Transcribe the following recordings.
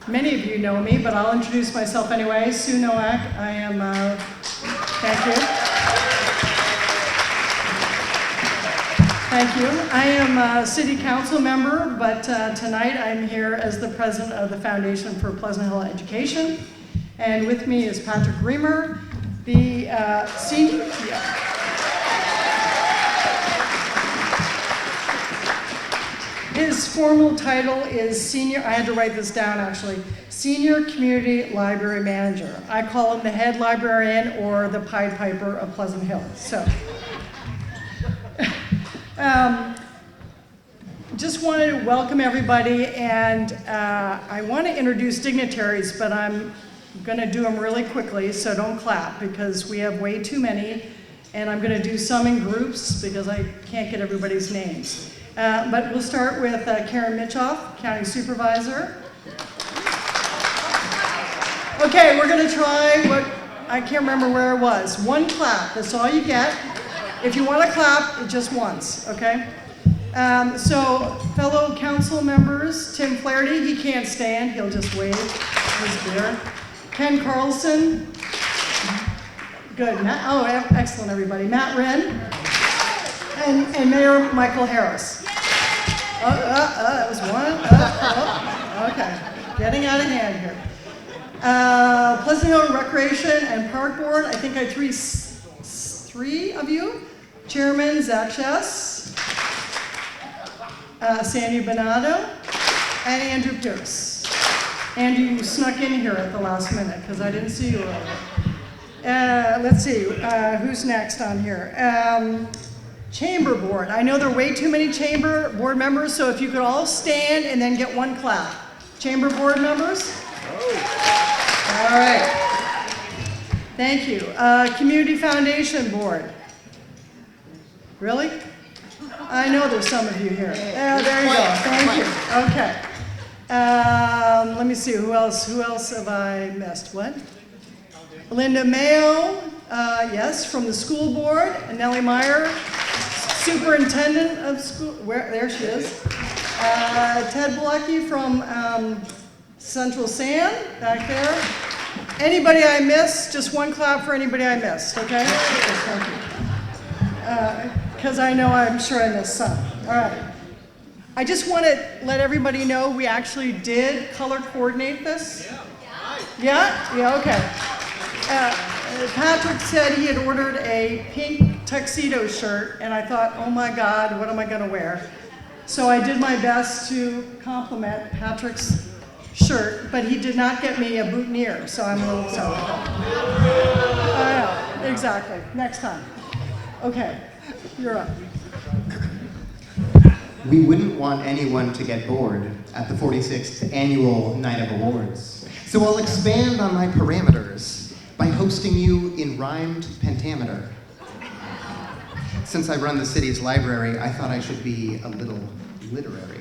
Many of you know me, but I'll introduce myself anyway. Sue Nowak. I am, thank you. Thank you. I am a city council member, but tonight I'm here as the president of the Foundation for Pleasant Hill Education. And with me is Patrick Reamer, the senior. His formal title is Senior, I had to write this down actually, Senior Community Library Manager. I call him the head librarian or the Pied Piper of Pleasant Hill. So, just wanted to welcome everybody, and I want to introduce dignitaries, but I'm going to do them really quickly, so don't clap because we have way too many, and I'm going to do some in groups because I can't get everybody's names. But we'll start with Karen Mitchoff, County Supervisor. Okay, we're going to try what, I can't remember where it was. One clap, that's all you get. If you want to clap, just once, okay? So, fellow council members, Tim Flaherty, he can't stand, he'll just wave his beer. Ken Carlson, good, excellent everybody. Matt Wren, and Mayor Michael Harris. That was one. Okay, getting out of hand here. Pleasant Hill Recreation and Park Board, I think I have three of you. Chairman Zach Chess, Sandy Bonato, and Andrew Pierce. Andrew, you snuck in here at the last minute because I didn't see you earlier. Let's see, who's next on here? Chamber Board. I know there are way too many Chamber Board members, so if you could all stand and then get one clap. Chamber Board members? All right. Thank you. Community Foundation Board. Really? I know there's some of you here. There you go. Thank you. Okay. Let me see. Who else have I missed? What? Linda Mayo, yes, from the school board. And Nellie Meyer, superintendent of school. There she is. Ted Blucky from Central San, back there. Anybody I missed? Just one clap for anybody I missed, okay? Thank you. Because I'm sure I missed some. All right. I just want to let everybody know we actually did color coordinate this. Yeah? Yeah, okay. Patrick said he had ordered a pink tuxedo shirt, and I thought, oh my God, what am I going to wear? So I did my best to compliment Patrick's shirt, but he did not get me a boutonniere, so I'm a little sorry. I know, exactly. Next time. Okay, you're up. We wouldn't want anyone to get bored at the 46th Annual Night of Awards. So I'll expand on my parameters by hosting you in rhymed pentameter. Since I run the city's library, I thought I should be a little literary.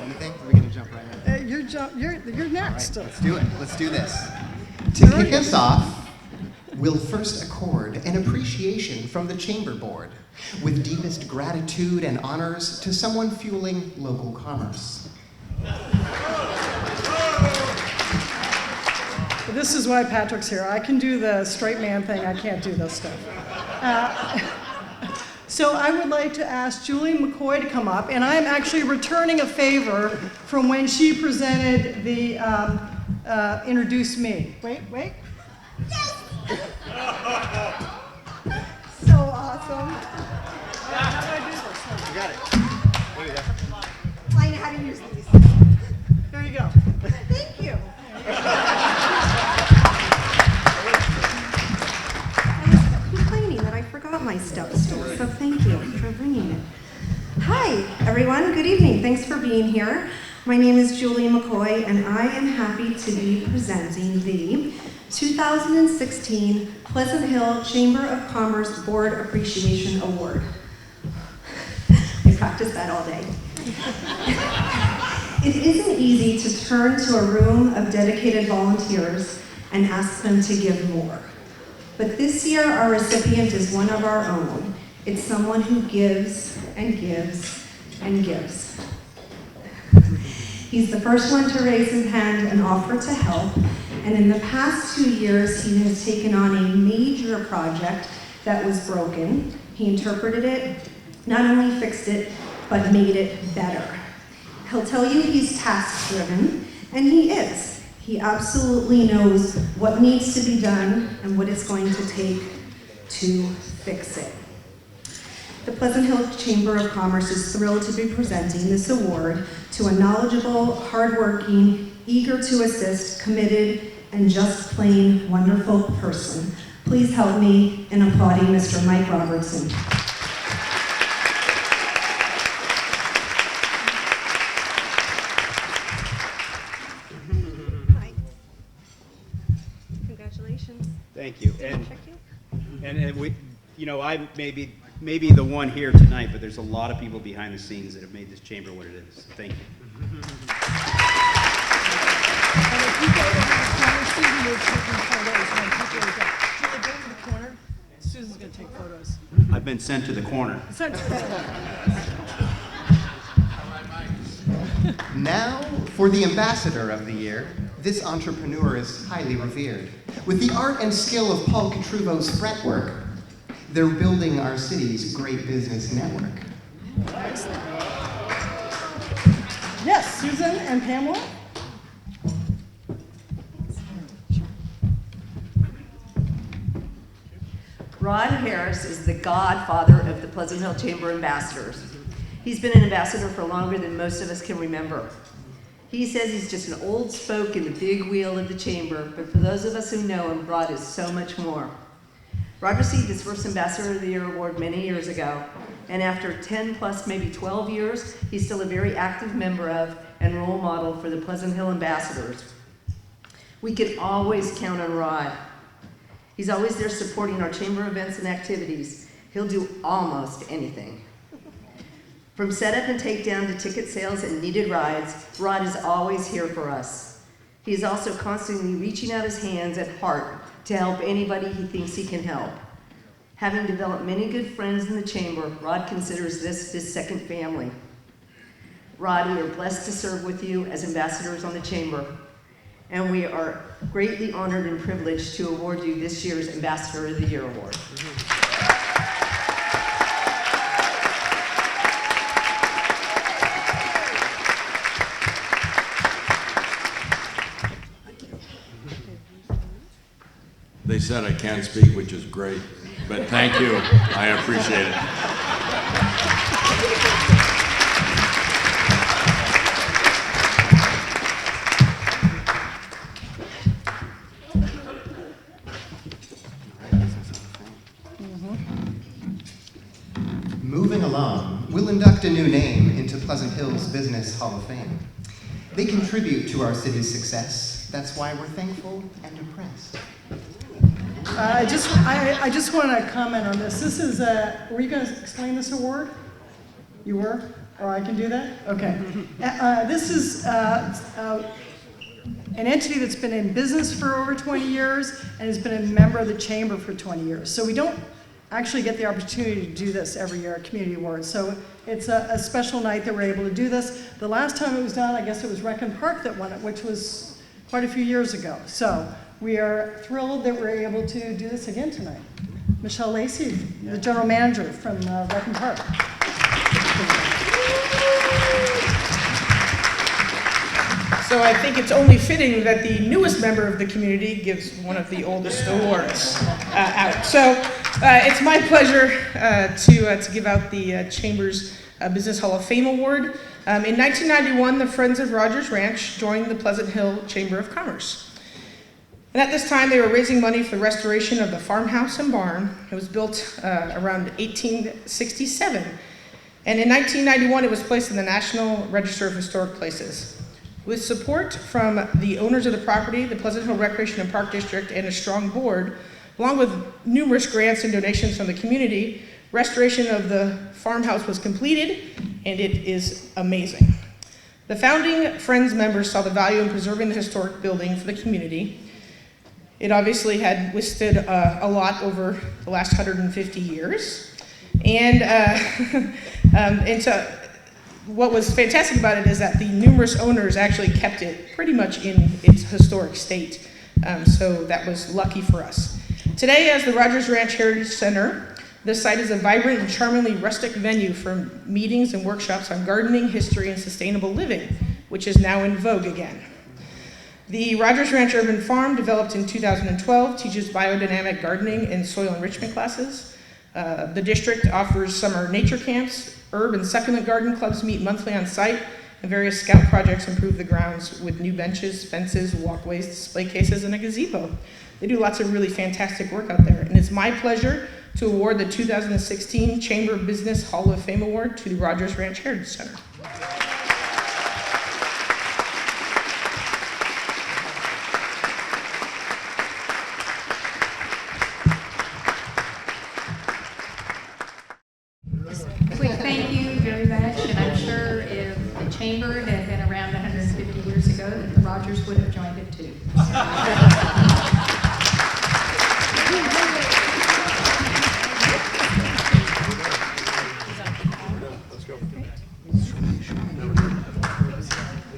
You think we're gonna jump right in? You're next. All right, let's do it. Let's do this. To kick us off, we'll first accord an appreciation from the Chamber Board with deepest gratitude and honors to someone fueling local commerce. This is why Patrick's here. I can do the straight man thing. I can't do this stuff. So I would like to ask Julie McCoy to come up, and I'm actually returning a favor from when she presented the Introduce Me. Wait. Yes! So awesome. How do I do this? You got it. There you go. I know how to use these. There you go. Thank you. I was complaining that I forgot my stuff store, so thank you for bringing it. Hi, everyone. Good evening. Thanks for being here. My name is Julie McCoy, and I am happy to be presenting the 2016 Pleasant Hill Chamber of Commerce Board Appreciation Award. I practiced that all day. It isn't easy to turn to a room of dedicated volunteers and ask them to give more. But this year, our recipient is one of our own. It's someone who gives and gives and gives. He's the first one to raise his hand and offer to help. And in the past 2 years, he has taken on a major project that was broken. He interpreted it, not only fixed it, but made it better. He'll tell you he's task-driven, and he is. He absolutely knows what needs to be done and what it's going to take to fix it. The Pleasant Hill Chamber of Commerce is thrilled to be presenting this award to a knowledgeable, hardworking, eager to assist, committed, and just plain wonderful person. Please help me in applauding Mr. Mike Robertson. Hi. Congratulations. Thank you. And we, you know, I maybe the one here tonight, but there's a lot of people behind the scenes that have made this chamber what it is. So thank you. And if you go to the corner, Susan is taking photos when people are there. Julie, go to the corner. Susan's going to take photos. I've been sent to the corner. Now, for the ambassador of the year, this entrepreneur is highly revered. With the art and skill of Paul Catruvo's fretwork, they're building our city's great business network. Excellent. Yes, Susan and Pamela? Rod Harris is the godfather of the Pleasant Hill Chamber Ambassadors. He's been an ambassador for longer than most of us can remember. He says he's just an old spoke in the big wheel of the chamber, but for those of us who know him, Rod is so much more. Rod received his first Ambassador of the Year award many years ago, and after 10 plus, maybe 12 years, he's still a very active member of and role model for the Pleasant Hill Ambassadors. We can always count on Rod. He's always there supporting our chamber events and activities. He'll do almost anything. From setup and takedown to ticket sales and needed rides, Rod is always here for us. He is also constantly reaching out his hands and heart to help anybody he thinks he can help. Having developed many good friends in the chamber, Rod considers this his second family. Rod, we are blessed to serve with you as ambassadors on the chamber, and we are greatly honored and privileged to award you this year's Ambassador of the Year award. They said I can't speak, which is great, but thank you. I appreciate it. Moving along, we'll induct a new name into Pleasant Hill's Business Hall of Fame. They contribute to our city's success. That's why we're thankful and impressed. I just want to comment on this. This is, were you going to explain this award? You were? Or I can do that? Okay. This is an entity that's been in business for over 20 years and has been a member of the chamber for 20 years. So we don't actually get the opportunity to do this every year at Community Awards. So it's a special night that we're able to do this. The last time it was done, I guess it was Rec and Park that won it, which was quite a few years ago. So we are thrilled that we're able to do this again tonight. Michelle Lacey, the general manager from Rec and Park. So I think it's only fitting that the newest member of the community gives one of the oldest awards out. So it's my pleasure to give out the Chamber's Business Hall of Fame Award. In 1991, the Friends of Rogers Ranch joined the Pleasant Hill Chamber of Commerce. And at this time, they were raising money for the restoration of the farmhouse and barn. It was built around 1867. And in 1991, it was placed in the National Register of Historic Places. With support from the owners of the property, the Pleasant Hill Recreation and Park District, and a strong board, along with numerous grants and donations from the community, restoration of the farmhouse was completed, and it is amazing. The founding Friends members saw the value in preserving the historic building for the community. It obviously had withstood a lot over the last 150 years. And so what was fantastic about it is that the numerous owners actually kept it pretty much in its historic state. So that was lucky for us. Today, as the Rogers Ranch Heritage Center, this site is a vibrant and charmingly rustic venue for meetings and workshops on gardening, history, and sustainable living, which is now in vogue again. The Rogers Ranch Urban Farm, developed in 2012, teaches biodynamic gardening and soil enrichment classes. The district offers summer nature camps, herb and succulent garden clubs meet monthly on site, and various scout projects improve the grounds with new benches, fences, walkways, display cases, and a gazebo. They do lots of really fantastic work out there, and it's my pleasure to award the 2016 Chamber of Business Hall of Fame Award to the Rogers Ranch Heritage Center. Quick thank you very much, and I'm sure if the chamber had been around 150 years ago, that the Rogers would have joined it too.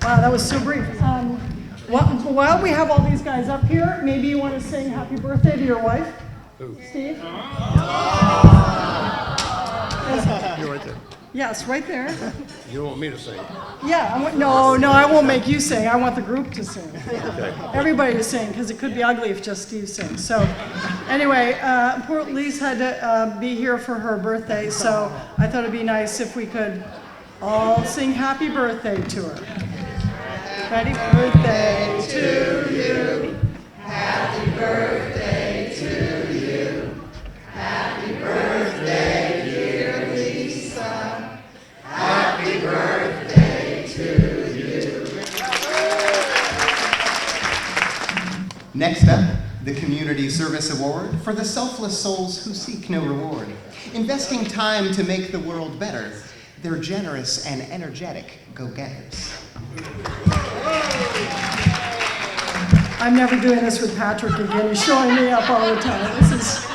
Wow, that was so brief. While we have all these guys up here, maybe you want to sing happy birthday to your wife? Who? Steve? You're right there. Yes, right there. You don't want me to sing. Yeah, no, I won't make you sing. I want the group to sing. Okay. Everybody to sing, because it could be ugly if just Steve sings. So anyway, poor Lise had to be here for her birthday, so I thought it'd be nice if we could all sing happy birthday to her. Happy birthday to you. Happy birthday to you. Happy birthday, dear Lisa. Happy birthday to you. Next up, the Community Service Award for the selfless souls who seek no reward. Investing time to make the world better, they're generous and energetic go-getters. I'm never doing this with Patrick again. He's showing me up all the time. This is...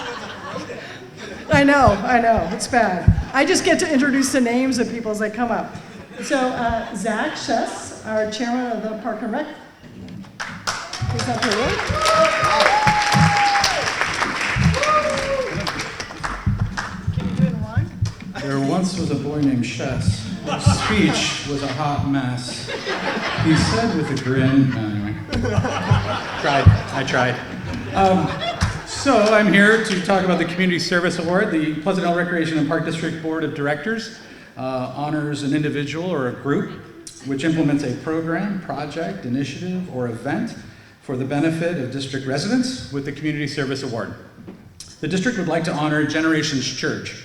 I know, it's bad. I just get to introduce the names of people as they come up. So, Zach Chess, our chairman of the Park and Rec. Is that the word? Can you do it in rhyme? There once was a boy named Chess. His speech was a hot mess. He said with a grin, anyway. I tried. So I'm here to talk about the Community Service Award. The Pleasant Hill Recreation and Park District Board of Directors honors an individual or a group which implements a program, project, initiative, or event for the benefit of district residents with the Community Service Award. The district would like to honor Generations Church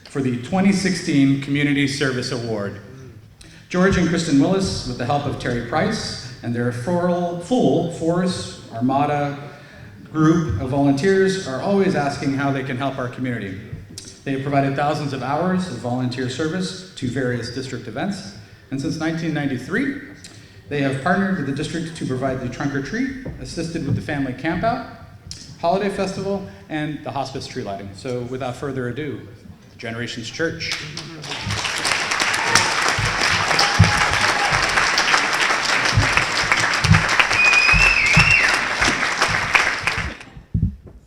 for the 2016 Community Service Award. George and Kristen Willis, with the help of Terry Price and their full Force Armada group of volunteers, are always asking how they can help our community. They have provided thousands of hours of volunteer service to various district events, and since 1993, they have partnered with the district to provide the trunk or treat, assisted with the family campout, holiday festival, and the hospice tree lighting. So without further ado, Generations Church.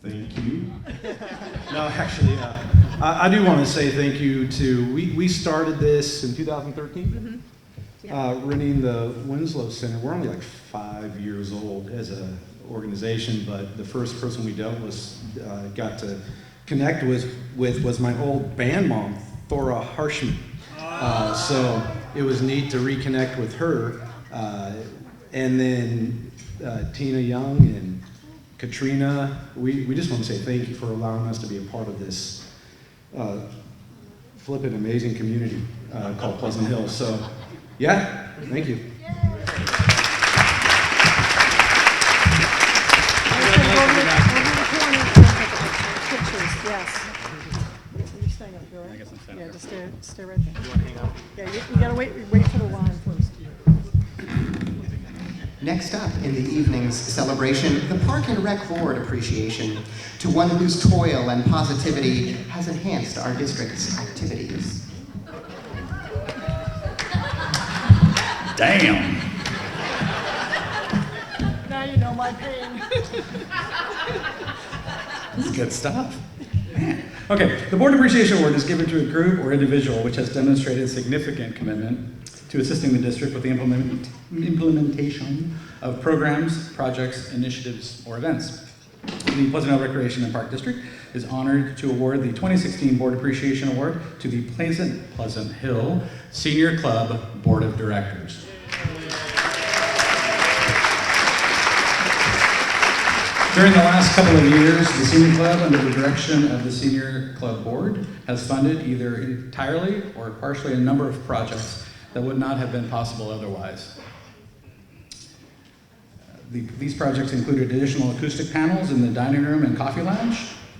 Thank you. No, actually, I do want to say thank you to, we started this in 2013, running the Winslow Center. We're only like 5 years old as an organization, but the first person we got to connect with was my old band mom, Thora Harshman. So it was neat to reconnect with her. And then Tina Young and Katrina, we just want to say thank you for allowing us to be a part of this flippin' amazing community called Pleasant Hill. So yeah, thank you. Yes. You're staying up here, right? I guess I'm staying up. Yeah, just stay right there. You want to hang out? Yeah, you gotta wait for the line first. Next up in the evening's celebration, the Park and Rec Board appreciation to one whose toil and positivity has enhanced our district's activities. Damn. Now you know my pain. This is good stuff. Man. Okay, the Board Appreciation Award is given to a group or individual which has demonstrated significant commitment to assisting the district with the implementation of programs, projects, initiatives, or events. The Pleasant Hill Recreation and Park District is honored to award the 2016 Board Appreciation Award to the Pleasant Hill Senior Club Board of Directors. During the last couple of years, the Senior Club, under the direction of the Senior Club Board, has funded either entirely or partially a number of projects that would not have been possible otherwise. These projects included additional acoustic panels in the dining room and coffee lounge,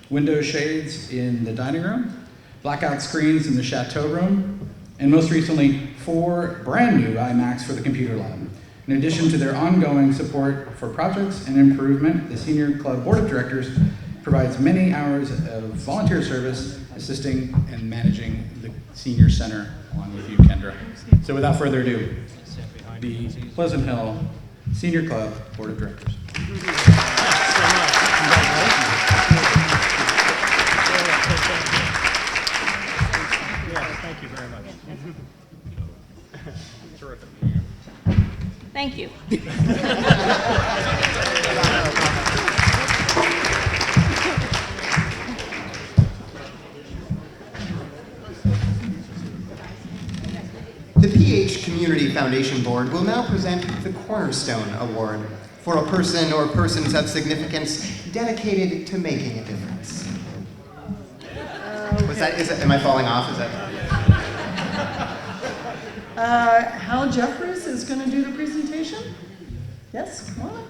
window shades in the dining room, blackout screens in the chateau room, and most recently, 4 brand new iMacs for the computer lab. In addition to their ongoing support for projects and improvement, the Senior Club Board of Directors provides many hours of volunteer service assisting and managing the Senior Center along with you, Kendra. So without further ado, the Pleasant Hill Senior Club Board of Directors. Thank you very much. Terrific. Thank you. The PH Community Foundation Board will now present the Cornerstone Award for a person or persons of significance dedicated to making a difference. Am I falling off? Is that? Hal Jeffries is going to do the presentation. Yes, come on.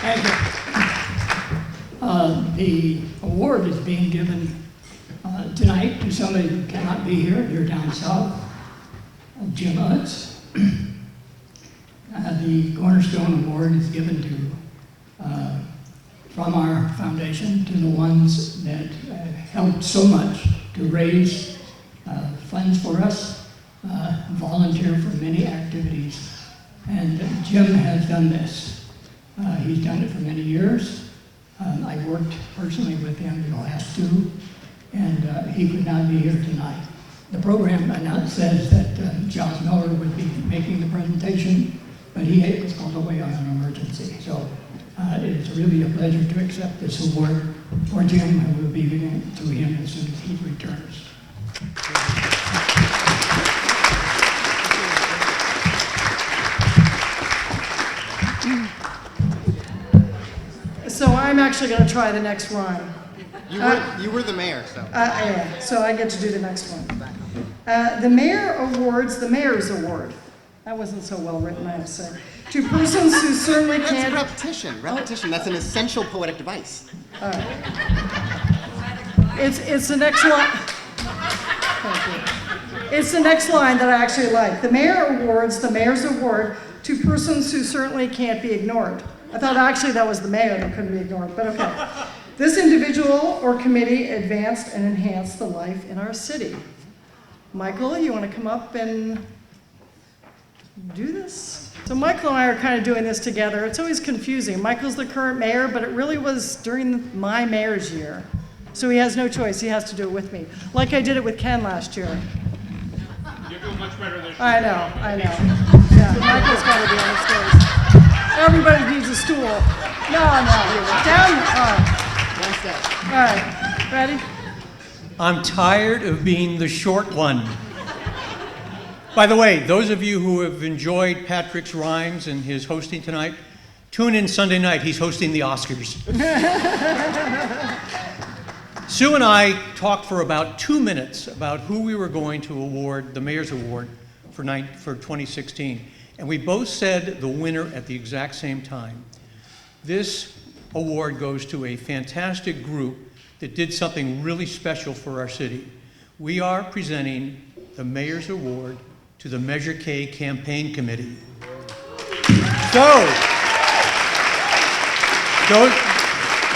Thank you. The award is being given tonight to somebody who cannot be here. They're down south, Jim Utz. The Cornerstone Award is given to, from our foundation, to the ones that helped so much to raise funds for us, volunteer for many activities. And Jim has done this. He's done it for many years. I worked personally with him the last 2, and he could not be here tonight. The program says that Josh Miller would be making the presentation, but he was called away on an emergency. So it is really a pleasure to accept this award for Jim, and we'll be giving it to him as soon as he returns. So I'm actually going to try the next rhyme. You were the mayor, so. Yeah, so I get to do the next one. The mayor awards the mayor's award. That wasn't so well written, I have to say. To persons who certainly can't. That's repetition. Repetition. That's an essential poetic device. All right. It's the next line. Thank you. It's the next line that I actually like. The mayor awards the mayor's award to persons who certainly can't be ignored. I thought actually that was the mayor that couldn't be ignored, but okay. This individual or committee advanced and enhanced the life in our city. Michael, you want to come up and do this? So Michael and I are kind of doing this together. It's always confusing. Michael's the current mayor, but it really was during my mayor's year. So he has no choice. He has to do it with me. Like I did it with Ken last year. You're doing much better than I know. Yeah, Michael's got to be on the stage. Everybody needs a stool. No. Down. All right. One step. All right. Ready? I'm tired of being the short one. By the way, those of you who have enjoyed Patrick's rhymes and his hosting tonight, tune in Sunday night. He's hosting the Oscars. Sue and I talked for about 2 minutes about who we were going to award the Mayor's Award for 2016. And we both said the winner at the exact same time. This award goes to a fantastic group that did something really special for our city. We are presenting the Mayor's Award to the Measure K Campaign Committee. So,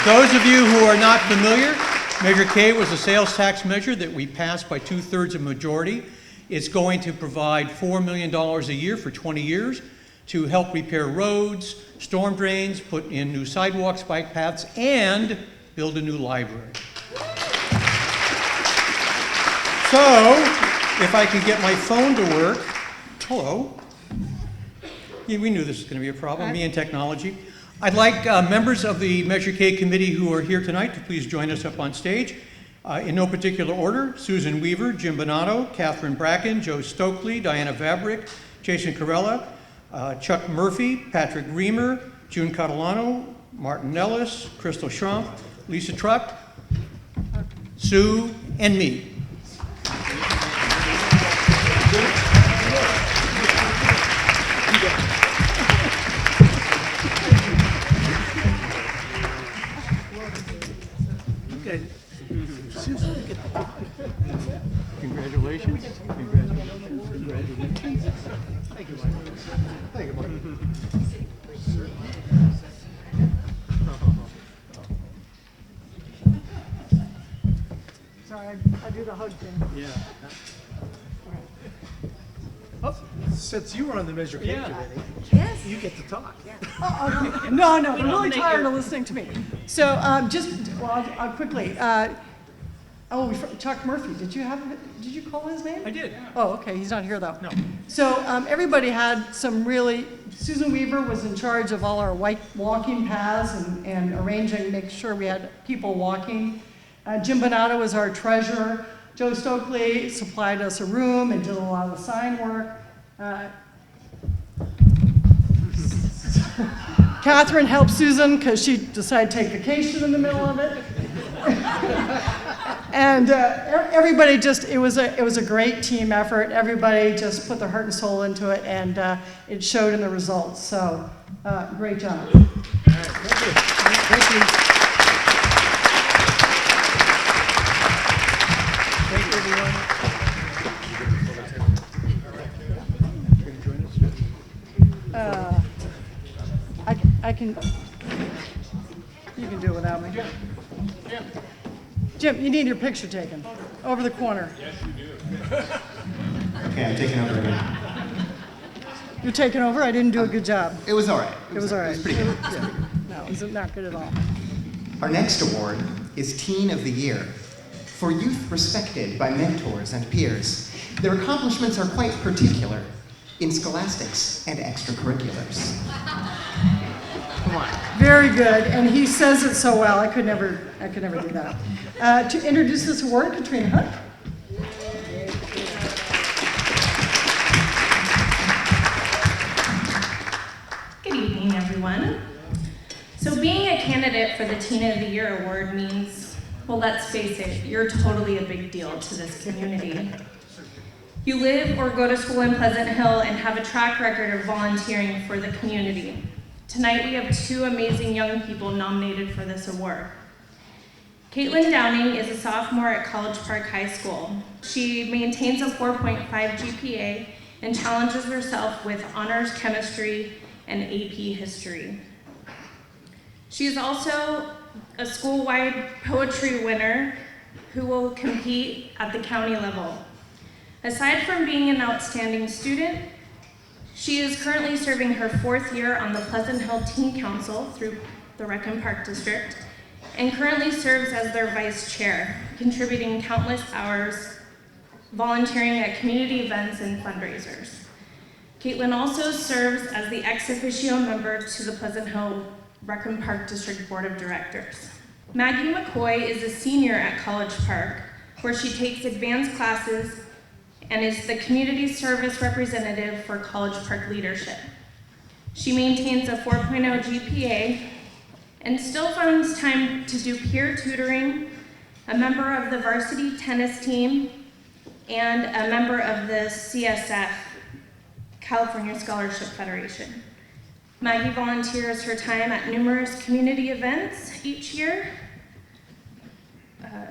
those of you who are not familiar, Measure K was a sales tax measure that we passed by 2/3 of majority. It's going to provide $4 million a year for 20 years to help repair roads, storm drains, put in new sidewalks, bike paths, and build a new library. So, if I can get my phone to work, hello. Yeah, we knew this was going to be a problem, me and technology. I'd like members of the Measure K committee who are here tonight to please join us up on stage. In no particular order, Susan Weaver, Jim Bonato, Catherine Bracken, Joe Stokely, Diana Vabrick, Jason Corella, Chuck Murphy, Patrick Reamer, June Catalano, Martin Nellis, Crystal Schrumpf, Lisa Truck, Sue, and me. Okay. Congratulations. Congratulations. Thank you, Mike. Thank you, Mike. Sorry, I do the hug thing. Yeah. Oh, since you were on the Measure K committee, Yes. you get to talk. No, they're really tired of listening to me. So I'll quickly. Chuck Murphy, did you call his name? I did. Oh, okay, he's not here though. No. So everybody had some really, Susan Weaver was in charge of all our walking paths and arranging, make sure we had people walking. Jim Bonato was our treasurer. Joe Stokely supplied us a room and did a lot of the sign work. Catherine helped Susan because she decided to take vacation in the middle of it. And everybody it was a great team effort. Everybody just put their heart and soul into it, and it showed in the results. So, great job. All right, thank you. Thank you. Thank you, everyone. I can. You can do it without me. Jim, you need your picture taken. Over the corner. Okay, I'm taking over again. You're taking over? I didn't do a good job. It was all right. It was all right. It was pretty good. Yeah. No, it was not good at all. Our next award is Teen of the Year. For youth respected by mentors and peers, their accomplishments are quite particular in scholastics and extracurriculars. Come on. Very good, and he says it so well. I could never do that. To introduce this award, Katrina Hunt. Good evening, everyone. So being a candidate for the Teen of the Year award means, well, let's face it, you're totally a big deal to this community. You live or go to school in Pleasant Hill and have a track record of volunteering for the community. Tonight we have two amazing young people nominated for this award. Caitlin Downing is a sophomore at College Park High School. She maintains a 4.5 GPA and challenges herself with honors chemistry and AP history. She is also a school-wide poetry winner who will compete at the county level. Aside from being an outstanding student, she is currently serving her 4th year on the Pleasant Hill Teen Council through the Rec and Park District, and currently serves as their vice chair, contributing countless hours volunteering at community events and fundraisers. Caitlin also serves as the ex officio member to the Pleasant Hill Rec and Park District Board of Directors. Maggie McCoy is a senior at College Park, where she takes advanced classes and is the community service representative for College Park Leadership. She maintains a 4.0 GPA and still finds time to do peer tutoring, a member of the varsity tennis team, and a member of the CSF, California Scholarship Federation. Maggie volunteers her time at numerous community events each year,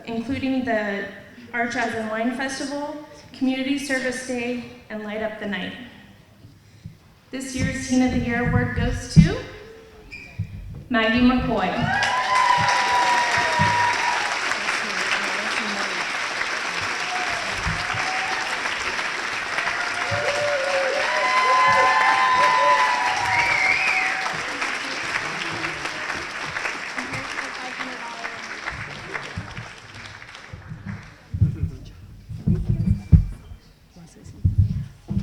including the Art, Jazz, and Wine Festival, Community Service Day, and Light Up the Night. This year's Teen of the Year award goes to Maggie McCoy.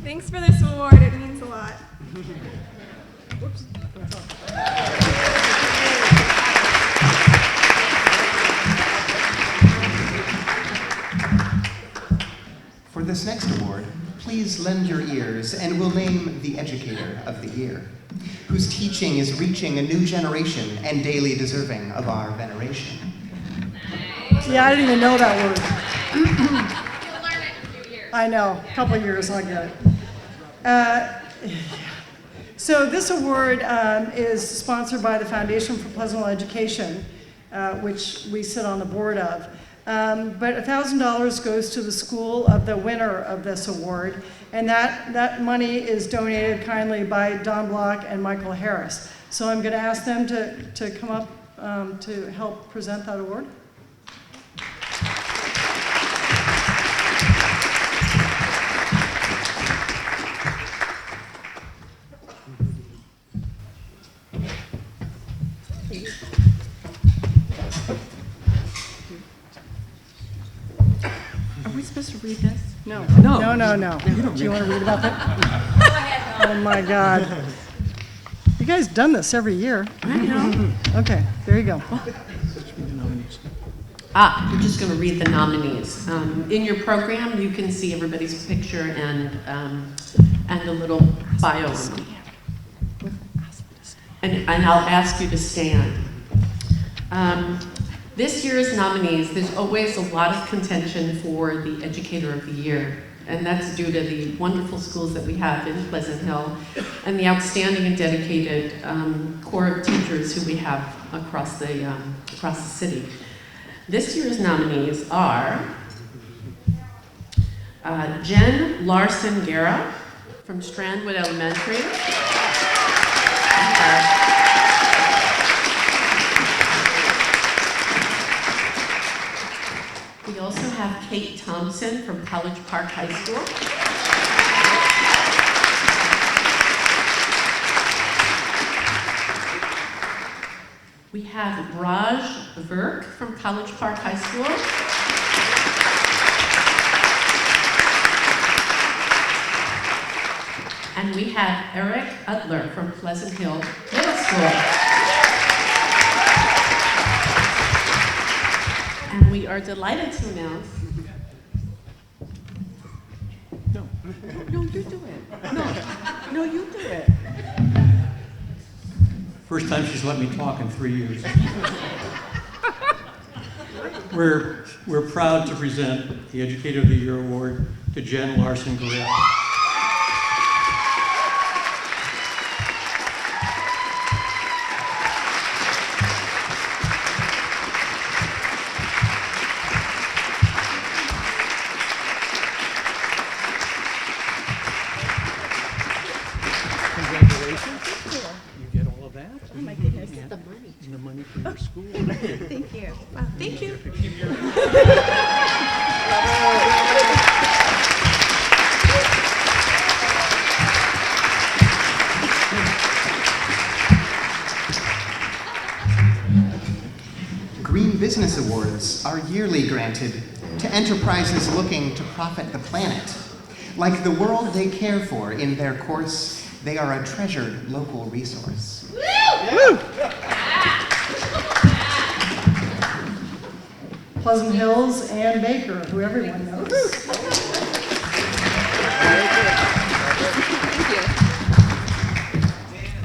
Thanks for this award. It means a lot. For this next award, please lend your ears and we'll name the Educator of the Year, whose teaching is reaching a new generation and daily deserving of our veneration. Yeah, I didn't even know that word. I know, a couple years I'll get it. So this award is sponsored by the Foundation for Pleasantville Education, which we sit on the board of. But $1,000 goes to the school of the winner of this award, and that money is donated kindly by Don Block and Michael Harris. So I'm going to ask them to come up to help present that award. Are we supposed to read this? No. No. No. Do you want to read about that? Oh my God. You guys done this every year. I know. Okay, there you go. We're just going to read the nominees. In your program, you can see everybody's picture and a little bio on them. And I'll ask you to stand. This year's nominees, there's always a lot of contention for the Educator of the Year, and that's due to the wonderful schools that we have in Pleasant Hill and the outstanding and dedicated core of teachers who we have across the city. This year's nominees are Jen Larson-Guerra from Strandwood Elementary. We also have Kate Thompson from College Park High School. We have Raj Virk from College Park High School. And we have Eric Utler from Pleasant Hill Middle School. And we are delighted to announce. No, you do it. No, you do it. First time she's let me talk in 3 years. We're proud to present the Educator of the Year Award to Jen Larson-Guerra. Oh my goodness, the money. And the money for your school. Thank you. Wow, thank you. Green Business Awards are yearly granted to enterprises looking to profit the planet. Like the world they care for in their course, they are a treasured local resource. Woo! Pleasant Hills and Baker, who everyone knows.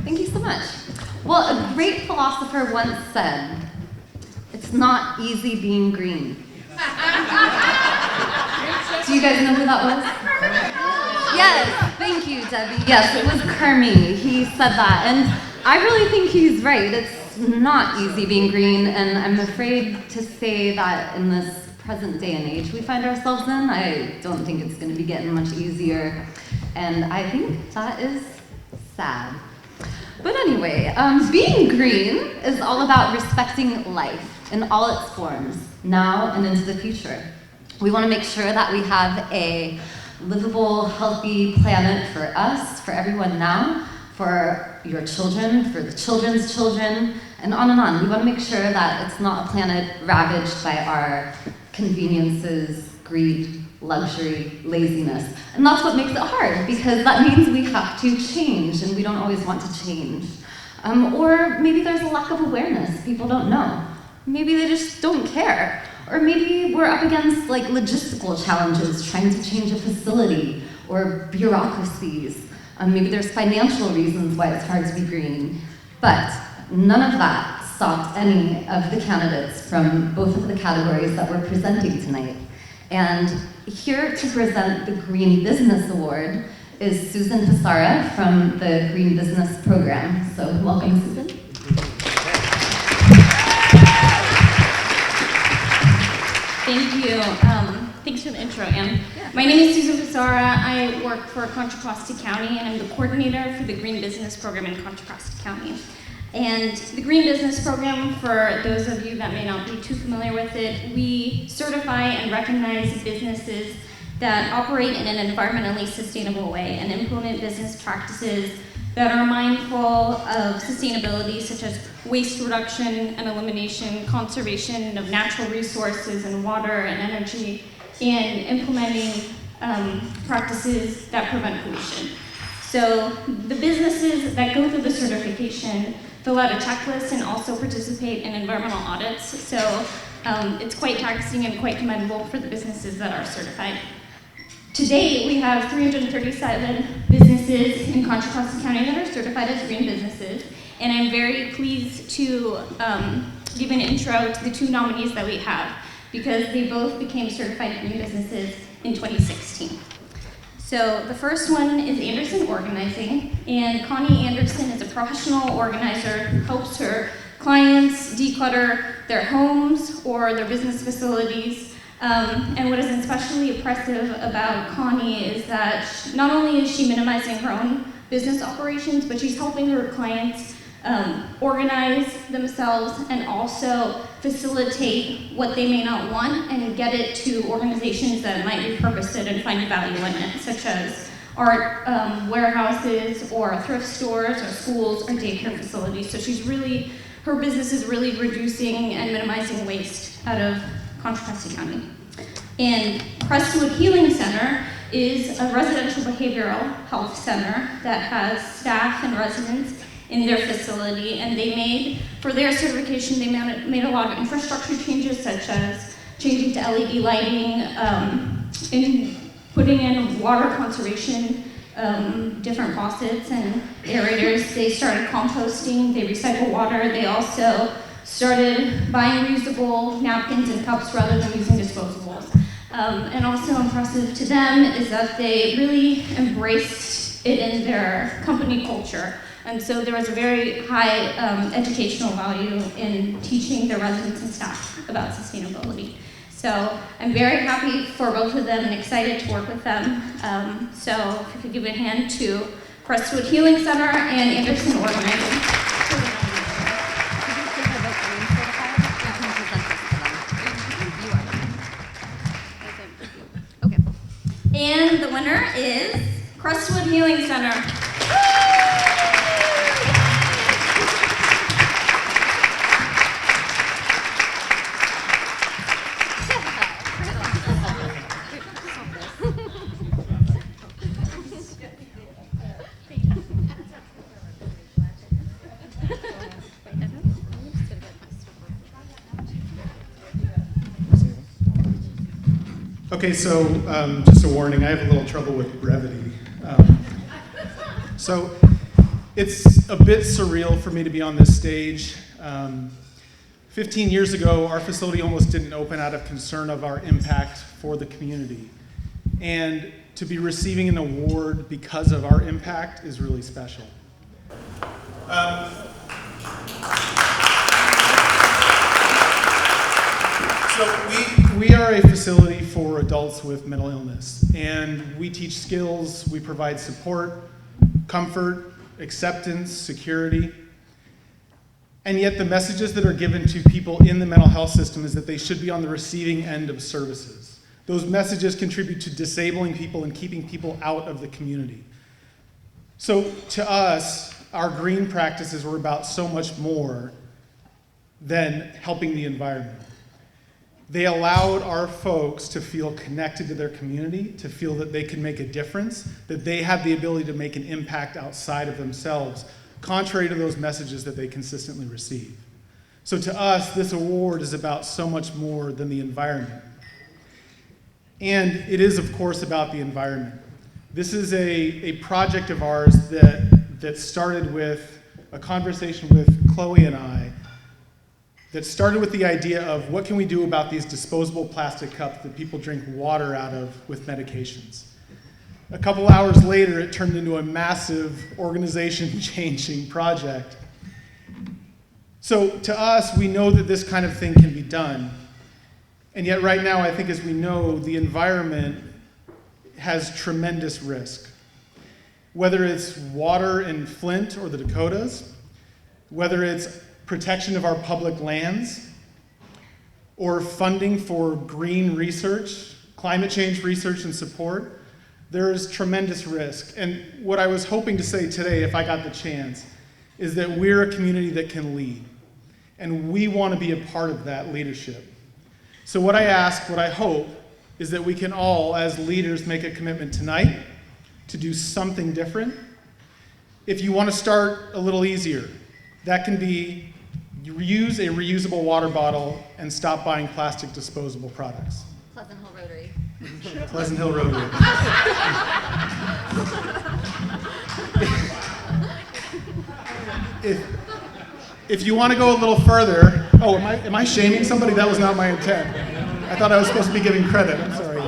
Thank you so much. Well, a great philosopher once said, "It's not easy being green." Do you guys know who that was? Yes, thank you, Debbie. Yes, it was Kermit. He said that, and I really think he's right. It's not easy being green, and I'm afraid to say that in this present day and age we find ourselves in, I don't think it's going to be getting much easier, and I think that is sad. But anyway, being green is all about respecting life in all its forms, now and into the future. We want to make sure that we have a livable, healthy planet for us, for everyone now, for your children, for the children's children, and on and on. We want to make sure that it's not a planet ravaged by our conveniences, greed, luxury, laziness. And that's what makes it hard, because that means we have to change, and we don't always want to change. Or maybe there's a lack of awareness. People don't know. Maybe they just don't care. Or maybe we're up against like logistical challenges, trying to change a facility, or bureaucracies. Maybe there's financial reasons why it's hard to be green. But none of that stopped any of the candidates from both of the categories that we're presenting tonight. And here to present the Green Business Award is Susan Pissarra from the Green Business Program. So welcome, Susan. Thank you. Thanks for the intro, Anne. My name is Susan Pissarra. I work for Contra Costa County, and I'm the coordinator for the Green Business Program in Contra Costa County. And the Green Business Program, for those of you that may not be too familiar with it, we certify and recognize businesses that operate in an environmentally sustainable way and implement business practices that are mindful of sustainability, such as waste reduction and elimination, conservation of natural resources and water and energy, and implementing practices that prevent pollution. So the businesses that go through the certification fill out a checklist and also participate in environmental audits. So it's quite taxing and quite commendable for the businesses that are certified. To date, we have 337 businesses in Contra Costa County that are certified as green businesses, and I'm very pleased to give an intro to the two nominees that we have, because they both became certified green businesses in 2016. So the first one is Anderson Organizing, and Connie Anderson is a professional organizer who helps her clients declutter their homes or their business facilities. And what is especially impressive about Connie is that not only is she minimizing her own business operations, but she's helping her clients organize themselves and also facilitate what they may not want and get it to organizations that might repurpose it and find value in it, such as art warehouses or thrift stores or schools or daycare facilities. So her business is really reducing and minimizing waste out of Contra Costa County. And Crestwood Healing Center is a residential behavioral health center that has staff and residents in their facility, and they made, for their certification, they made a lot of infrastructure changes, such as changing to LED lighting, and putting in water conservation, different faucets and aerators. They started composting, they recycle water, they also started buying reusable napkins and cups rather than using disposables. And also impressive to them is that they really embraced it in their company culture. And so there was a very high educational value in teaching their residents and staff about sustainability. So I'm very happy for both of them and excited to work with them. So if you could give a hand to Crestwood Healing Center and Anderson Organizing. And the winner is Crestwood Healing Center. Okay, so just a warning, I have a little trouble with brevity. So it's a bit surreal for me to be on this stage. 15 years ago, our facility almost didn't open out of concern of our impact for the community. And to be receiving an award because of our impact is really special. So we are a facility for adults with mental illness, and we teach skills, we provide support, comfort, acceptance, security, and yet the messages that are given to people in the mental health system is that they should be on the receiving end of services. Those messages contribute to disabling people and keeping people out of the community. So to us, our green practices were about so much more than helping the environment. They allowed our folks to feel connected to their community, to feel that they can make a difference, that they have the ability to make an impact outside of themselves, contrary to those messages that they consistently receive. So to us, this award is about so much more than the environment. And it is, of course, about the environment. This is a project of ours that started with a conversation with Chloe and I, that started with the idea of what can we do about these disposable plastic cups that people drink water out of with medications. A couple hours later, it turned into a massive organization-changing project. So to us, we know that this kind of thing can be done. And yet right now, I think as we know, the environment has tremendous risk. Whether it's water in Flint or the Dakotas, whether it's protection of our public lands, or funding for green research, climate change research and support, there is tremendous risk. And what I was hoping to say today, if I got the chance, is that we're a community that can lead. And we want to be a part of that leadership. So what I ask, what I hope, is that we can all, as leaders, make a commitment tonight to do something different. If you want to start a little easier, that can be use a reusable water bottle and stop buying plastic disposable products. Pleasant Hill Rotary. Pleasant Hill Rotary. If you want to go a little further, oh, am I shaming somebody? That was not my intent. I thought I was supposed to be giving credit. I'm sorry. No,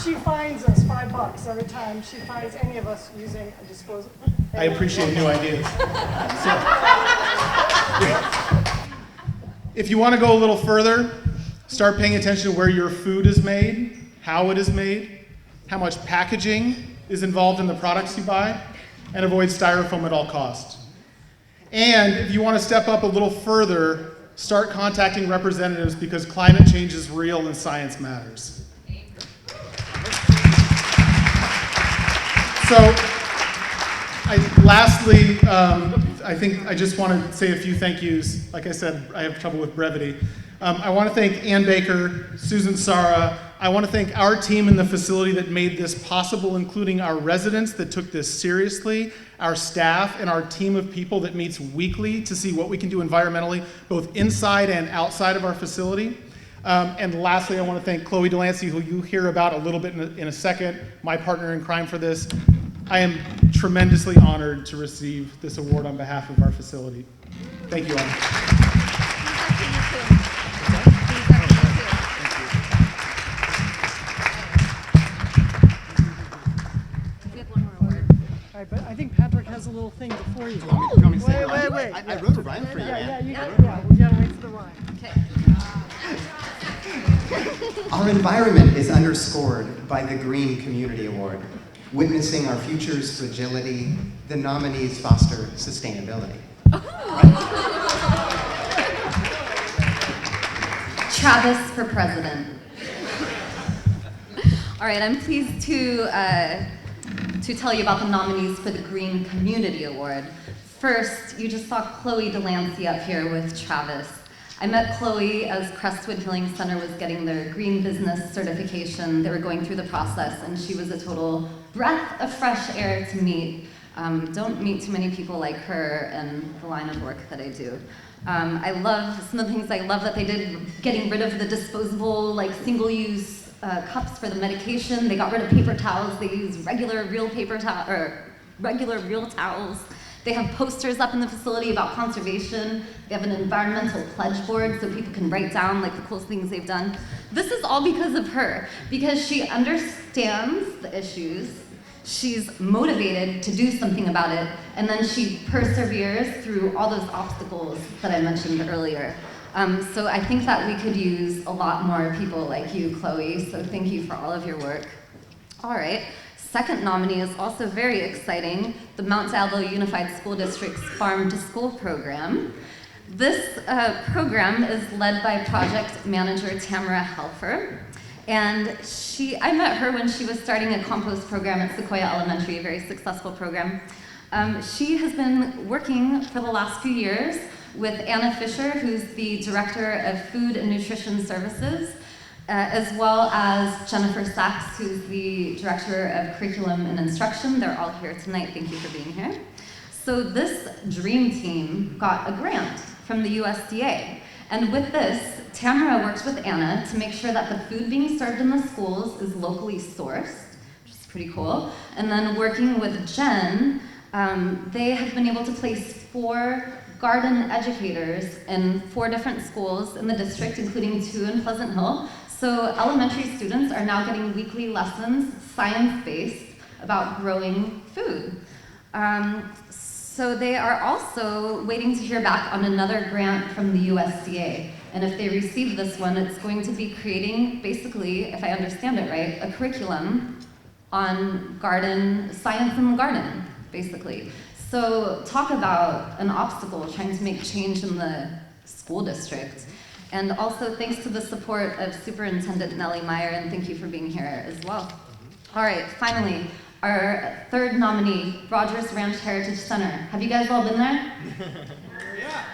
she fines us $5 every time she finds any of us using a disposable. I appreciate new ideas. If you want to go a little further, start paying attention to where your food is made, how it is made, how much packaging is involved in the products you buy, and avoid styrofoam at all costs. And if you want to step up a little further, start contacting representatives because climate change is real and science matters. So, lastly, I think I just want to say a few thank yous. Like I said, I have trouble with brevity. I want to thank Ann Baker, Susan Sara. I want to thank our team in the facility that made this possible, including our residents that took this seriously, our staff, and our team of people that meets weekly to see what we can do environmentally, both inside and outside of our facility. And lastly, I want to thank Chloe Delancey, who you hear about a little bit in a second, my partner in crime for this. I am tremendously honored to receive this award on behalf of our facility. Thank you all. All right, but I think Patrick has a little thing before you. Wait. I wrote a rhyme for you, man. We gotta wait for the rhyme. Our environment is underscored by the Green Community Award. Witnessing our future's fragility, the nominees foster sustainability. Travis for president. All right, I'm pleased to tell you about the nominees for the Green Community Award. First, you just saw Chloe Delancey up here with Travis. I met Chloe as Crestwood Healing Center was getting their green business certification. They were going through the process, and she was a total breath of fresh air to meet. Don't meet too many people like her in the line of work that I do. I love, some of the things I love that they did, getting rid of the disposable, like single-use cups for the medication. They got rid of paper towels. They use regular real towels. They have posters up in the facility about conservation. They have an environmental pledge board so people can write down like the cool things they've done. This is all because of her, because she understands the issues, she's motivated to do something about it, and then she perseveres through all those obstacles that I mentioned earlier. So I think that we could use a lot more people like you, Chloe, so thank you for all of your work. All right. Second nominee is also very exciting, the Mount Diablo Unified School District's Farm to School program. This program is led by project manager Tamara Helfer, and I met her when she was starting a compost program at Sequoia Elementary, a very successful program. She has been working for the last few years with Anna Fisher, who's the Director of Food and Nutrition Services, as well as Jennifer Sachs, who's the Director of Curriculum and Instruction. They're all here tonight. Thank you for being here. So this dream team got a grant from the USDA. And with this, Tamara worked with Anna to make sure that the food being served in the schools is locally sourced, which is pretty cool. And then working with Jen, they have been able to place 4 garden educators in 4 different schools in the district, including 2 in Pleasant Hill. So elementary students are now getting weekly lessons, science-based, about growing food. So they are also waiting to hear back on another grant from the USDA. And if they receive this one, it's going to be creating, basically, if I understand it right, a curriculum on garden, science in the garden, basically. So talk about an obstacle trying to make change in the school district. And also thanks to the support of Superintendent Nellie Meyer, and thank you for being here as well. All right, finally, our 3rd nominee, Rogers Ranch Heritage Center. Have you guys all been there? Yeah.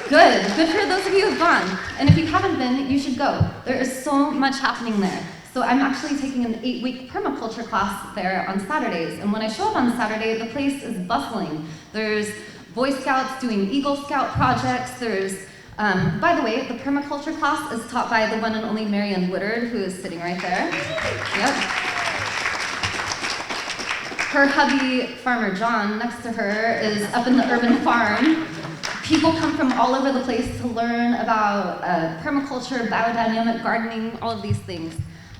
Good for those of you who've gone. And if you haven't been, you should go. There is so much happening there. So I'm actually taking an 8-week permaculture class there on Saturdays. And when I show up on Saturday, the place is bustling. There's Boy Scouts doing Eagle Scout projects. There's, by the way, the permaculture class is taught by the one and only Marianne Woodard, who is sitting right there. Yep. Her hubby, Farmer John, next to her, is up in the urban farm. People come from all over the place to learn about permaculture, biodynamic gardening, all of these things.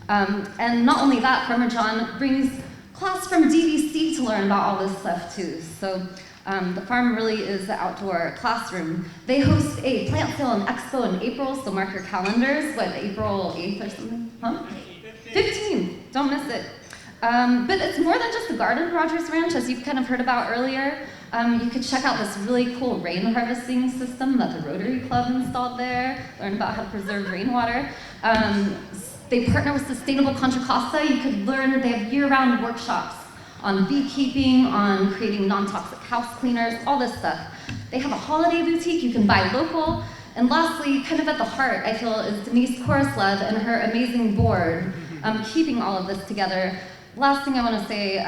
And not only that, Farmer John brings class from DVC to learn about all this stuff too. So the farm really is the outdoor classroom. They host a plant sale and expo in April, so mark your calendars. What, April 8th or something? Huh? 15th, don't miss it. But it's more than just the garden, Rogers Ranch, as you've kind of heard about earlier. You could check out this really cool rain harvesting system that the Rotary Club installed there, learn about how to preserve rainwater. They partner with Sustainable Contra Costa. You could learn, they have year-round workshops on beekeeping, on creating non-toxic house cleaners, all this stuff. They have a holiday boutique you can buy local. And lastly, kind of at the heart, I feel, is Denise Koroslov and her amazing board, keeping all of this together. Last thing I want to say,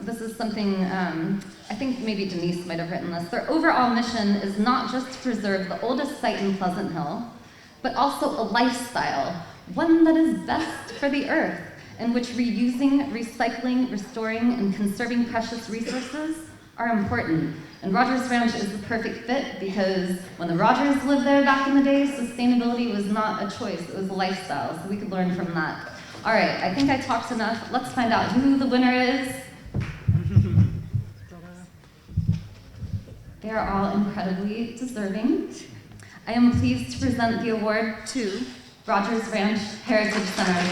this is something, I think maybe Denise might have written this. Their overall mission is not just to preserve the oldest site in Pleasant Hill, but also a lifestyle, one that is best for the earth, in which reusing, recycling, restoring, and conserving precious resources are important. And Rogers Ranch is the perfect fit because when the Rogers lived there back in the day, sustainability was not a choice, it was a lifestyle, so we could learn from that. All right, I think I talked enough. Let's find out who the winner is. They are all incredibly deserving. I am pleased to present the award to Rogers Ranch Heritage Center.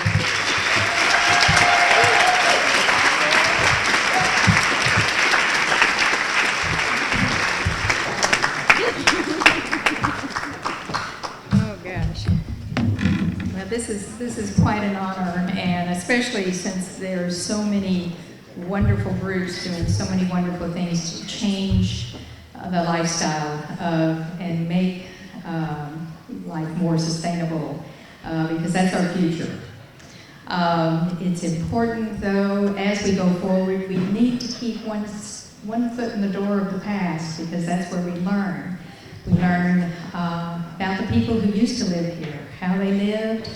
This is quite an honor, and especially since there's so many wonderful groups doing so many wonderful things to change the lifestyle and make life more sustainable, because that's our future. It's important, though, as we go forward, we need to keep one foot in the door of the past, because that's where we learn. We learn about the people who used to live here, how they lived,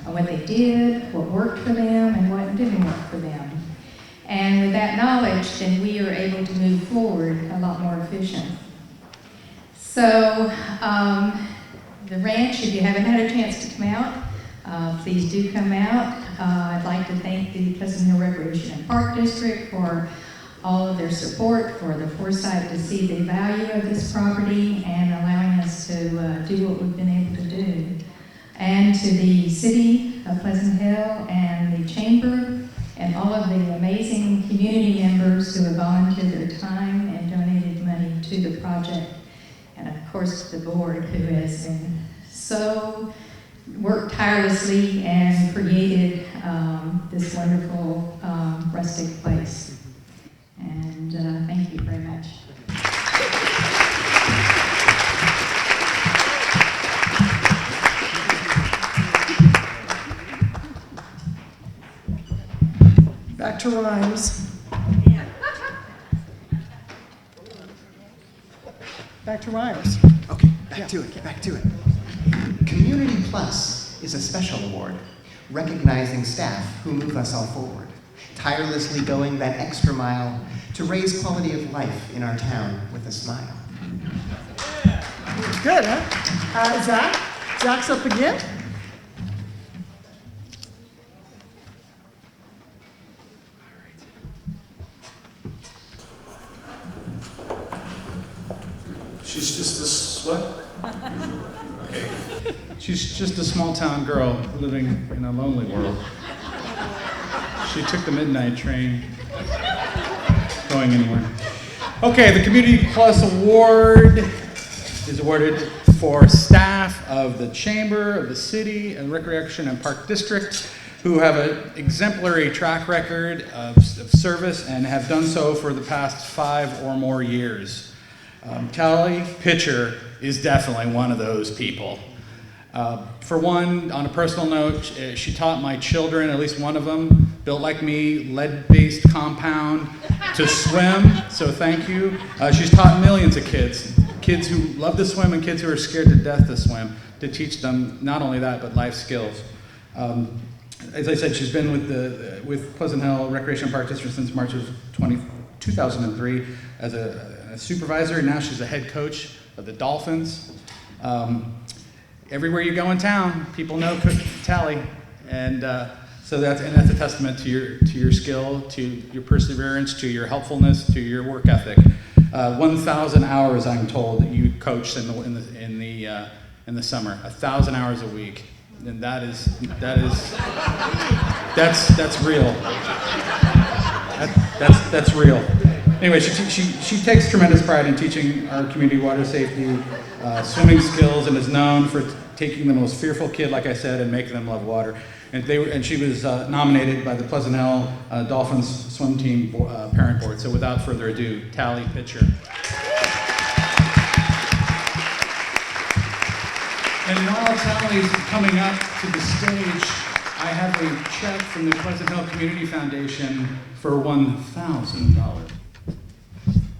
what they did, what worked for them, and what didn't work for them. And with that knowledge, then we are able to move forward a lot more efficient. So the ranch, if you haven't had a chance to come out, please do come out. I'd like to thank the Pleasant Hill Recreation and Park District for all of their support, for the foresight to see the value of this property and allowing us to do what we've been able to do. And to the City of Pleasant Hill and the Chamber and all of the amazing community members who have volunteered their time and donated money to the project. And of course, the board who has been so worked tirelessly and created this wonderful rustic place. And thank you very much. Back to rhymes. Back to rhymes. Okay, back to it. Community Plus is a special award recognizing staff who move us all forward, tirelessly going that extra mile to raise quality of life in our town with a smile. Good, huh? Zach? Zach's up again? She's just what? Okay. She's just a small town girl living in a lonely world. She took the midnight train, going anywhere. Okay, the Community Plus Award is awarded for staff of the Chamber, of the City, and Recreation and Park District who have an exemplary track record of service and have done so for the past 5 or more years. Tally Pitcher is definitely one of those people. For one, on a personal note, she taught my children, at least one of them, built like me, lead-based compound, to swim, so thank you. She's taught millions of kids who love to swim and kids who are scared to death to swim, to teach them not only that, but life skills. As I said, she's been with Pleasant Hill Recreation and Park District since March of 2003 as a supervisor, and now she's a head coach of the Dolphins. Everywhere you go in town, people know Tally, and so that's a testament to your skill, to your perseverance, to your helpfulness, to your work ethic. 1,000 hours, I'm told, that you coached in the summer. 1,000 hours a week, and that's real. That's real. Anyway, she takes tremendous pride in teaching our community water safety, swimming skills, and is known for taking the most fearful kid, like I said, and making them love water. And she was nominated by the Pleasant Hill Dolphins swim team parent board. So without further ado, Tally Pitcher. And while Tally's coming up to the stage, I have a check from the Pleasant Hill Community Foundation for $1,000.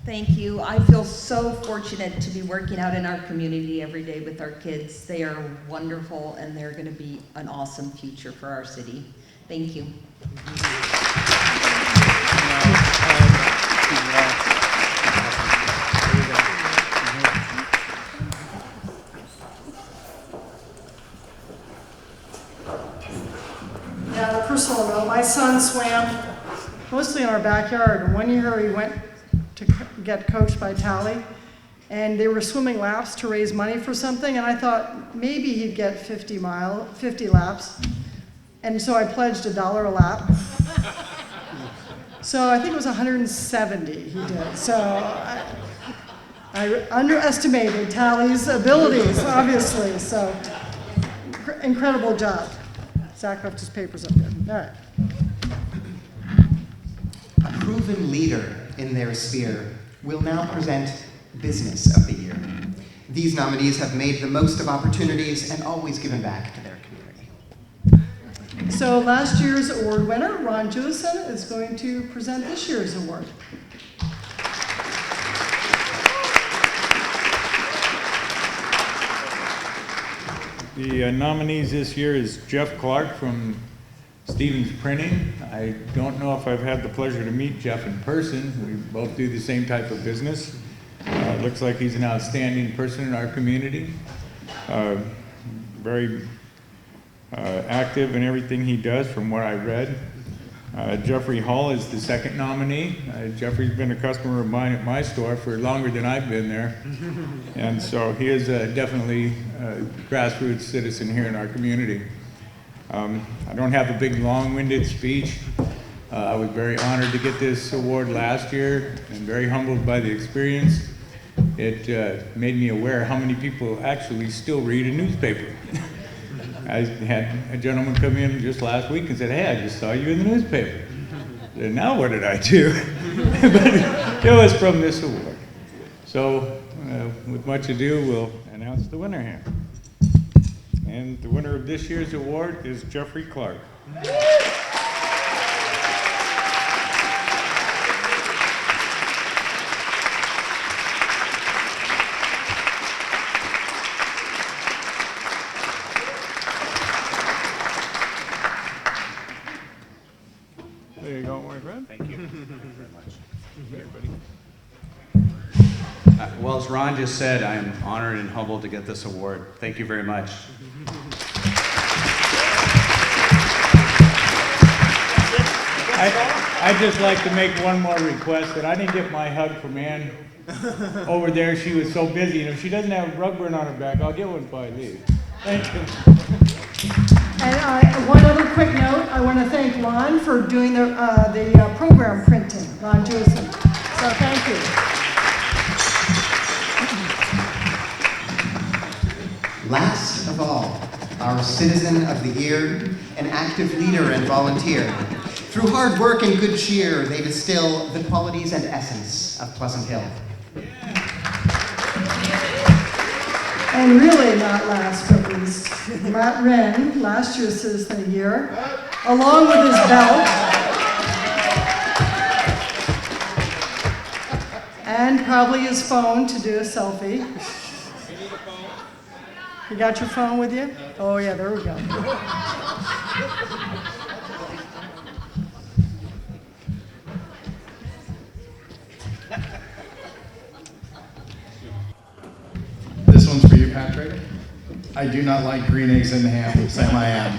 Thank you. I feel so fortunate to be working out in our community every day with our kids. They are wonderful, and they're going to be an awesome future for our city. Thank you. Yeah, on a personal note, my son swam mostly in our backyard, and one year he went to get coached by Tally, and they were swimming laps to raise money for something, and I thought maybe he'd get 50 laps, and so I pledged $1 a lap. So I think it was 170 he did. So I underestimated Tally's abilities, obviously. So incredible job. Zach left his papers up there. All right. A proven leader in their sphere will now present Business of the Year. These nominees have made the most of opportunities and always given back to their community. So last year's award winner, Ron Jewison, is going to present this year's award. The nominees this year is Jeff Clark from Stevens Printing. I don't know if I've had the pleasure to meet Jeff in person. We both do the same type of business. Looks like he's an outstanding person in our community. Very active in everything he does from what I read. Jeffrey Hall is the second nominee. Jeffrey's been a customer of mine at my store for longer than I've been there. And so he is definitely a grassroots citizen here in our community. I don't have a big long-winded speech. I was very honored to get this award last year and very humbled by the experience. It made me aware how many people actually still read a newspaper. I had a gentleman come in just last week and said, "Hey, I just saw you in the newspaper." And now what did I do? But it was from this award. So with much ado, we'll announce the winner here. And the winner of this year's award is Jeffrey Clark. There you go, my friend. Thank you. Everybody. Well, as Ron just said, I am honored and humbled to get this award. Thank you very much. I'd just like to make one more request, that I didn't get my hug from Ann over there. She was so busy, and if she doesn't have a rug burn on her back, I'll get one if I leave. Thank you. And one other quick note, I want to thank Ron for doing the program printing, Ron Jewison. So thank you. Last of all, our Citizen of the Year, an active leader and volunteer. Through hard work and good cheer, they distill the qualities and essence of Pleasant Hill. And really not last but least, Matt Wren, last year's Citizen of the Year, along with his belt, and probably his phone to do a selfie. You got your phone with you? Oh yeah, there we go. This one's for you, Patrick. I do not like green eggs and ham. Sam, I am.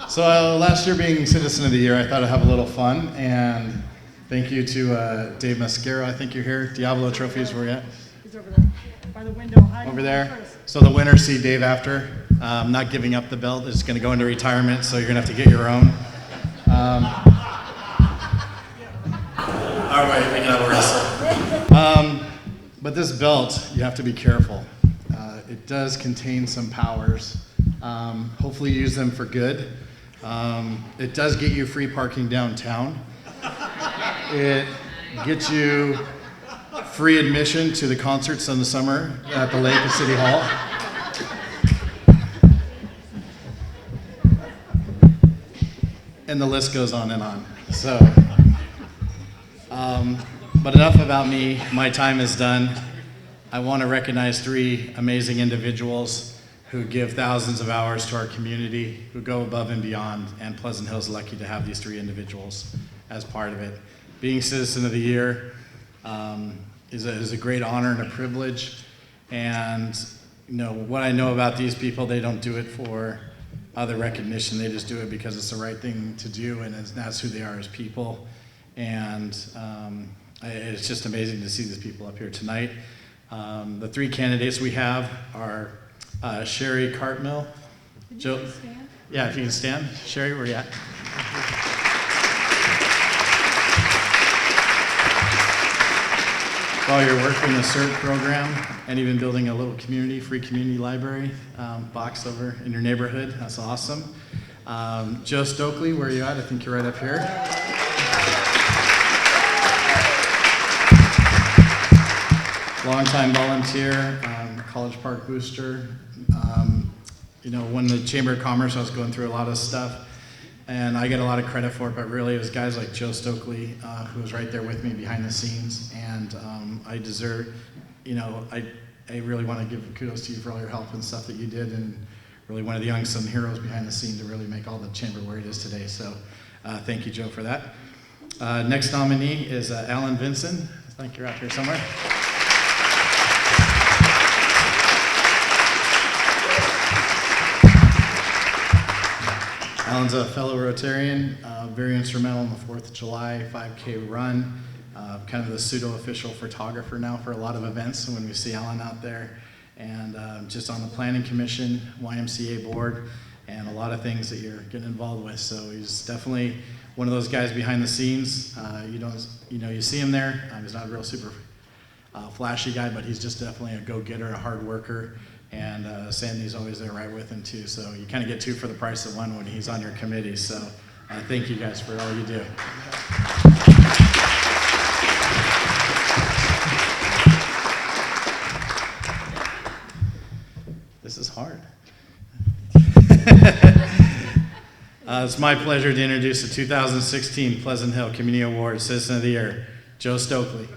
So last year being Citizen of the Year, I thought I'd have a little fun, and thank you to Dave Mascaro. I think you're here. Diablo Trophies, where you at? He's over there, by the window. Hiding Over there. first. So the winners see Dave after. I'm not giving up the belt. It's going to go into retirement, so you're going to have to get your own. All right, we can have a wrestle. But this belt, you have to be careful. It does contain some powers. Hopefully you use them for good. It does get you free parking downtown. It gets you free admission to the concerts in the summer at the lake at City Hall. And the list goes on and on. So, but enough about me. My time is done. I want to recognize 3 amazing individuals who give thousands of hours to our community, who go above and beyond, and Pleasant Hill's lucky to have these 3 individuals as part of it. Being Citizen of the Year is a great honor and a privilege, and you know what I know about these people, they don't do it for other recognition, they just do it because it's the right thing to do, and that's who they are as people. And it's just amazing to see these people up here tonight. The 3 candidates we have are Sherry Cartmill. Joe, yeah, if you can stand. Sherry, where you at? While you're working the CERT program and even building a little community, free community library box over in your neighborhood, that's awesome. Joe Stokely, where are you at? I think you're right up here. Longtime volunteer, College Park booster. You know, when the Chamber of Commerce, I was going through a lot of stuff, and I get a lot of credit for it, but really it was guys like Joe Stokely who was right there with me behind the scenes, and I deserve, you know, I really want to give kudos to you for all your help and stuff that you did, and really one of the unsung heroes behind the scene to really make all the Chamber where it is today, so thank you, Joe, for that. Next nominee is Alan Vinson. I think you're out here somewhere. Alan's a fellow Rotarian, very instrumental in the 4th of July 5K run, kind of the pseudo-official photographer now for a lot of events when we see Alan out there, and just on the Planning Commission, YMCA board, and a lot of things that you're getting involved with. So he's definitely one of those guys behind the scenes. You see him there. He's not a real super flashy guy, but he's just definitely a go-getter, a hard worker. And Sandy's always there right with him too. So you kind of get 2 for the price of 1 when he's on your committee. So thank you guys for all you do. This is hard. It's my pleasure to introduce the 2016 Pleasant Hill Community Award Citizen of the Year, Joe Stokely.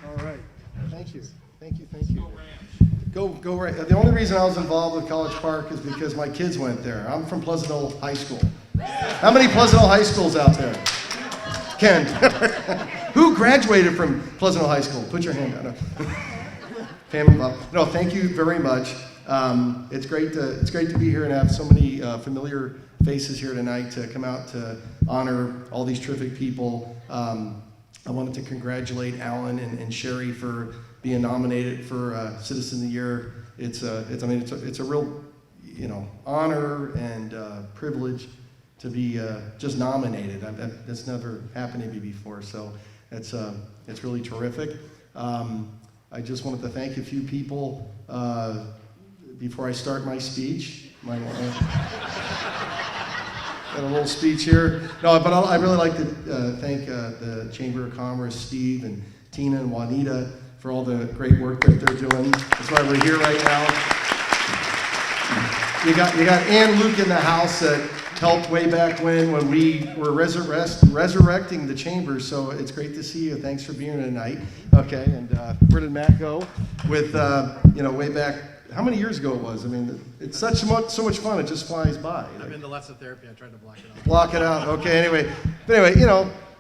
All right. Thank you. Thank you. Thank you. Go right. The only reason I was involved with College Park is because my kids went there. I'm from Pleasant Hill High School. How many Pleasant Hill High Schools out there? Ken. Who graduated from Pleasant Hill High School? Put your hand down. Pam and Bob. No, thank you very much. It's great to be here and have so many familiar faces here tonight to come out to honor all these terrific people. I wanted to congratulate Alan and Sherry for being nominated for Citizen of the Year. It's a real, honor and privilege to be just nominated. That's never happened to me before, so it's really terrific. I just wanted to thank a few people before I start my speech. Got a little speech here. No, but I really like to thank the Chamber of Commerce, Steve and Tina and Juanita for all the great work that they're doing. That's why we're here right now. You got Ann Luke in the house that helped way back when we were resurrecting the chamber. So it's great to see you. Thanks for being here tonight. Okay, and where did Matt go? With way back. How many years ago it was? I mean, it's so much fun. It just flies by. I've been to lots of therapy. I tried to block it out. Block it out. Okay. Anyway,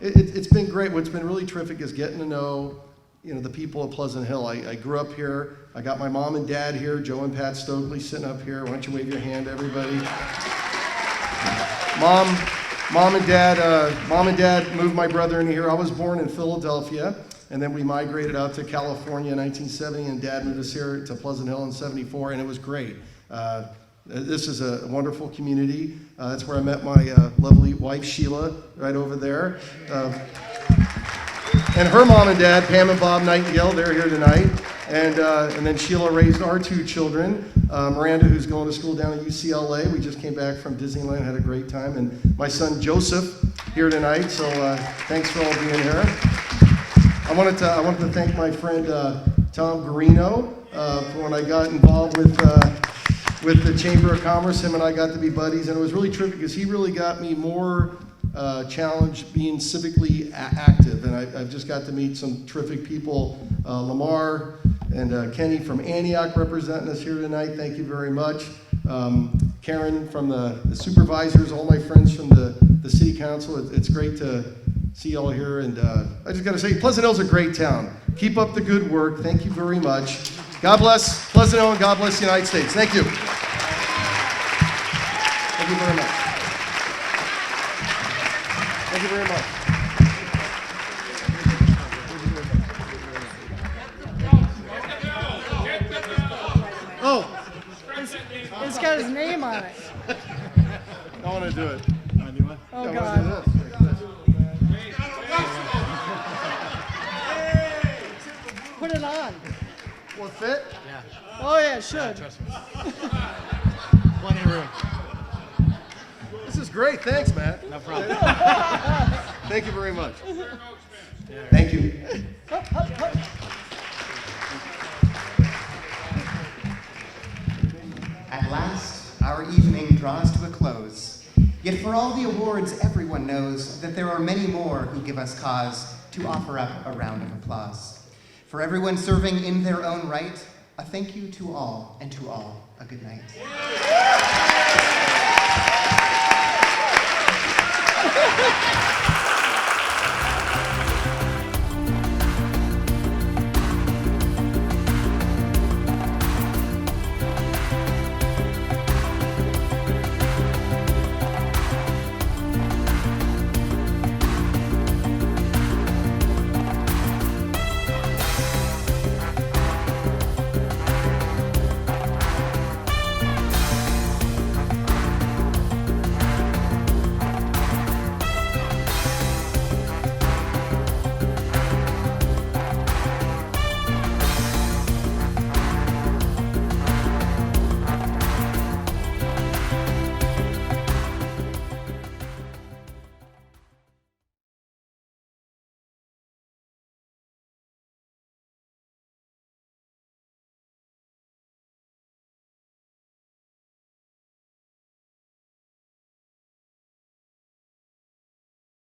it's been great. What's been really terrific is getting to know, the people of Pleasant Hill. I grew up here. I got my mom and dad here. Joe and Pat Stokely sitting up here. Why don't you wave your hand, everybody? Mom and Dad moved my brother in here. I was born in Philadelphia. And then we migrated out to California in 1970, and Dad moved us here to Pleasant Hill in '74, and it was great. This is a wonderful community. That's where I met my lovely wife, Sheila, right over there. And her mom and dad, Pam and Bob Nightingale, they're here tonight. And then Sheila raised our two children, Miranda, who's going to school down at UCLA. We just came back from Disneyland, had a great time. And my son, Joseph, here tonight. So thanks for all being here. I wanted to thank my friend Tom Garino for when I got involved with the Chamber of Commerce. Him and I got to be buddies, and it was really terrific because he really got me more challenged being civically active. And I've just got to meet some terrific people, Lamar and Kenny from Antioch representing us here tonight. Thank you very much. Karen from the supervisors, all my friends from the city council. It's great to see y'all here, and I just got to say, Pleasant Hill's a great town. Keep up the good work. Thank you very much. God bless Pleasant Hill, and God bless the United States. Thank you. Thank you very much. Thank you very much. Oh, it's got his name on it. I want to do it. Oh, I God. want to do this. Put it on. Will it fit? Yeah. Oh, yeah, it should. Trust me. Plenty of room. This is great. Thanks, Matt. No problem. Thank you very much. Yeah. Thank you. At last, our evening draws to a close. Yet for all the awards, everyone knows that there are many more who give us cause to offer up a round of applause. For everyone serving in their own right, a thank you to all, and to all, a good night.